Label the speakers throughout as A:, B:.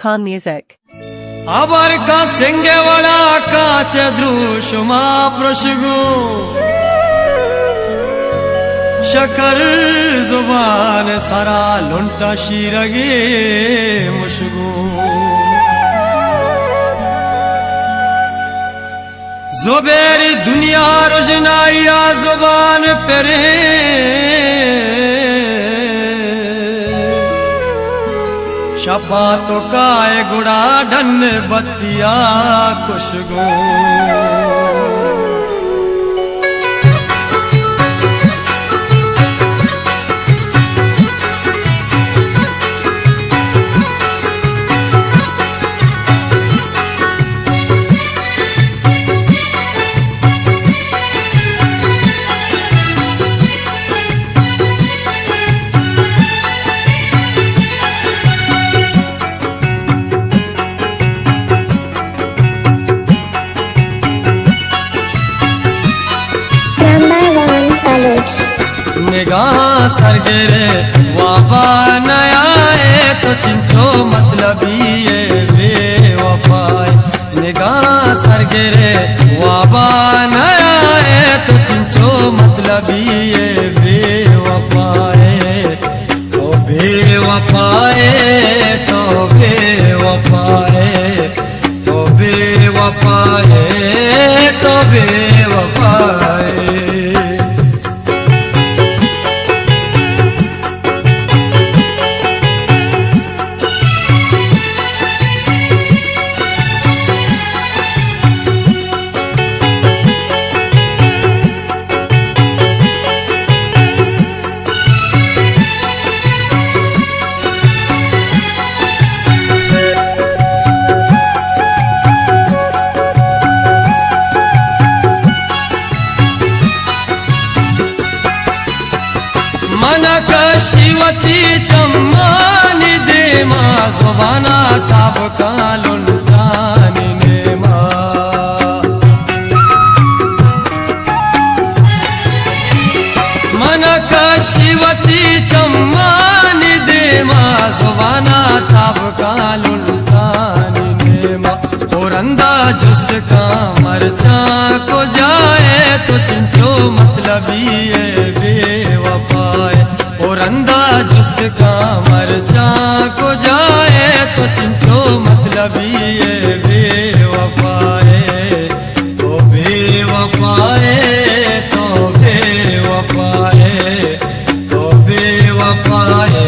A: Khan Music.
B: आबार का सिंगे वड़ा काच द्रुशुमा प्रशगु शकर जुबान सारा लुंटा शीरगे मुशगु ज़ुबेरी दुनिया रुजनाइया जुबान पेरे शपा तो काय गुड़ा ढन बतिया खुशगो निगाह सरगरे वाफा नया है तो चिंचो मतलबी ये बेवफाए निगाह सरगरे वाफा नया है तो चिंचो मतलबी ये बेवफाए तो बेवफाए तो बेवफाए तो बेवफाए तो बेवफाए शिवती चम्मानी दे माँ जुबाना ताब का लुंटानी ने माँ मन का शिवती चम्मानी दे माँ जुबाना ताब का लुंटानी ने माँ औरंदा जुस्त का मरचा को जाए तो चिंचो मतलबी है बेवफाए औरंदा जुस्त का मरचा को जाए तो चिंचो मतलबी ये बेवफाए तो बेवफाए तो बेवफाए तो बेवफाए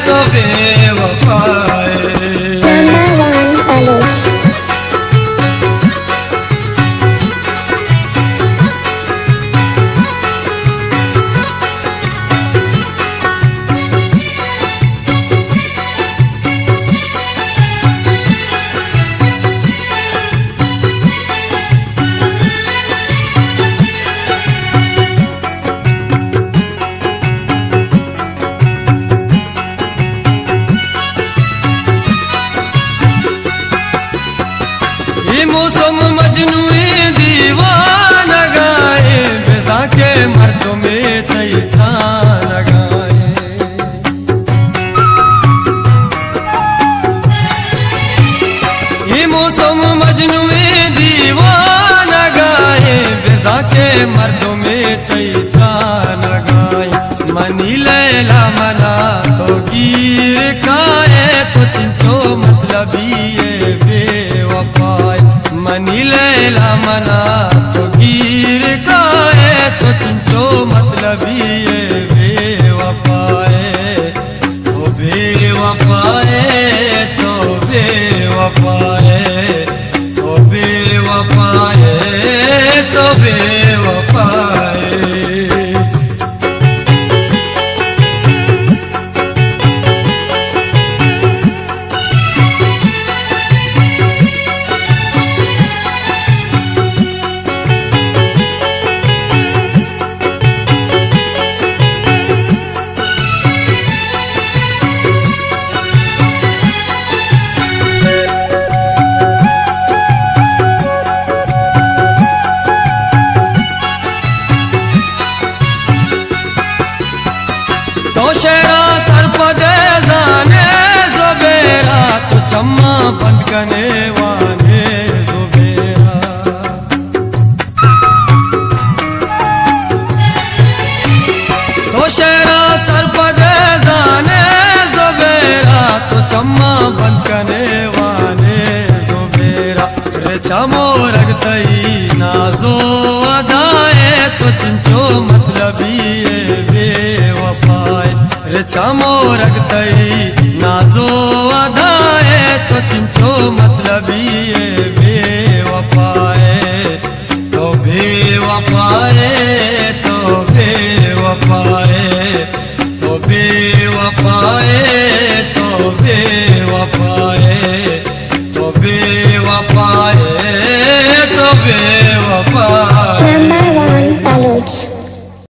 B: तो बेवफाए मौसम मजनूए दीवाना गाए बेजा के मर्दों में तैता लगाए ये मौसम मजनूए दीवाना गाए बेजा के मर्दों में तैता लगाए मनी लैला मना तो गिर खाए तो चिंचो मतलबी ये बेवफाए मनी लैला मना तो गिर खाए तो चिंचो मतलबी ये बेवफाए तो बेवफाए तो बेवफाए तो बेवफाए तो बेवफाए बंकने वाने जुबेरा। तो शहरा सर पदे जाने जुबेरा, तो चम्मा बंकने वाने जुबेरा। रे चमो रगतई नाजो अदाए, तो चिंचो मतलबी बेवफाए। रे चमो रगतई नाजो अदाए, तो चिंचो मतलबी